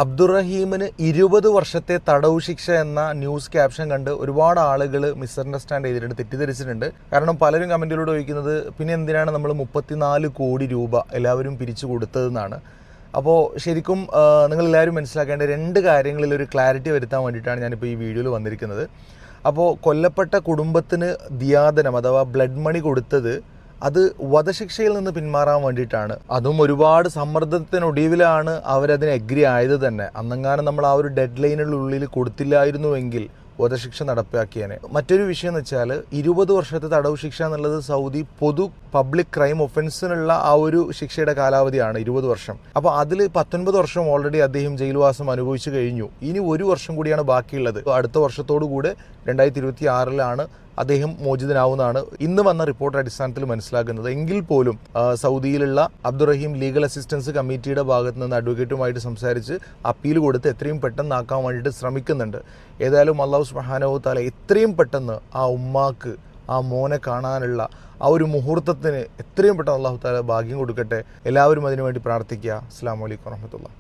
അബ്ദുറഹീമിന് 20 വർഷത്തെ തടവ് ശിക്ഷ എന്ന ന്യൂസ് ക്യാപ്ഷൻ കണ്ട് ഒരുപാട് ആളുകൾ മിസ്അണ്ടർസ്റ്റാൻഡ് ചെയ്തിട്ടുണ്ട്, തെറ്റിദ്ധരിച്ചിട്ടുണ്ട്. കാരണം പലരും കമൻറ്റിലൂടെ ചോദിക്കുന്നത് പിന്നെ എന്തിനാണ് നമ്മൾ 34 കോടി രൂപ എല്ലാവരും പിരിച്ചു കൊടുത്തതെന്നാണ്. അപ്പോൾ ശരിക്കും നിങ്ങളെല്ലാവരും മനസ്സിലാക്കേണ്ട രണ്ട് കാര്യങ്ങളിൽ ഒരു ക്ലാരിറ്റി വരുത്താൻ വേണ്ടിയിട്ടാണ് ഞാനിപ്പോൾ ഈ വീഡിയോയിൽ വന്നിരിക്കുന്നത്. അപ്പോൾ കൊല്ലപ്പെട്ട കുടുംബത്തിന് ദിയാദനം അഥവാ ബ്ലഡ് മണി കൊടുത്തത് അത് വധശിക്ഷയിൽ നിന്ന് പിന്മാറാൻ വേണ്ടിയിട്ടാണ്. അതും ഒരുപാട് സമ്മർദ്ദത്തിനൊടുവിലാണ് അവരതിന് എഗ്രി ആയത് തന്നെ. അന്നെങ്ങാനും നമ്മൾ ആ ഒരു ഡെഡ് ലൈനുള്ളിൽ കൊടുത്തില്ലായിരുന്നുവെങ്കിൽ വധശിക്ഷ നടപ്പാക്കിയേനെ. മറ്റൊരു വിഷയം എന്ന് വെച്ചാൽ 20 വർഷത്തെ തടവ് ശിക്ഷ എന്നുള്ളത് സൗദി പൊതു പബ്ലിക് ക്രൈം ഒഫൻസിനുള്ള ആ ഒരു ശിക്ഷയുടെ കാലാവധിയാണ് 20 വർഷം. അപ്പോൾ അതിൽ 19 വർഷം ഓൾറെഡി അദ്ദേഹം ജയിൽവാസം അനുഭവിച്ചു കഴിഞ്ഞു. ഇനി 1 വർഷം കൂടിയാണ് ബാക്കിയുള്ളത്. അടുത്ത വർഷത്തോടു കൂടെ 2026 അദ്ദേഹം മോചിതനാവുന്നതാണ് ഇന്ന് വന്ന റിപ്പോർട്ട് അടിസ്ഥാനത്തിൽ മനസ്സിലാക്കുന്നത്. എങ്കിൽ പോലും സൗദിയിലുള്ള അബ്ദുറഹീം ലീഗൽ അസിസ്റ്റൻസ് കമ്മിറ്റിയുടെ ഭാഗത്ത് നിന്ന് അഡ്വക്കേറ്റുമായിട്ട് സംസാരിച്ച് അപ്പീൽ കൊടുത്ത് എത്രയും പെട്ടെന്നാക്കാൻ വേണ്ടിയിട്ട് ശ്രമിക്കുന്നുണ്ട്. ഏതായാലും അല്ലാഹു സുബ്ഹാനഹു വ തആല എത്രയും പെട്ടെന്ന് ആ ഉമ്മാക്ക് ആ മോനെ കാണാനുള്ള ആ ഒരു മുഹൂർത്തത്തിന് എത്രയും പെട്ടെന്ന് അല്ലാഹു തആല ഭാഗ്യം കൊടുക്കട്ടെ. എല്ലാവരും അതിനുവേണ്ടി പ്രാർത്ഥിക്കുക. അസ്സലാമു അലൈക്കും വറഹ്മത്തുള്ളാഹി.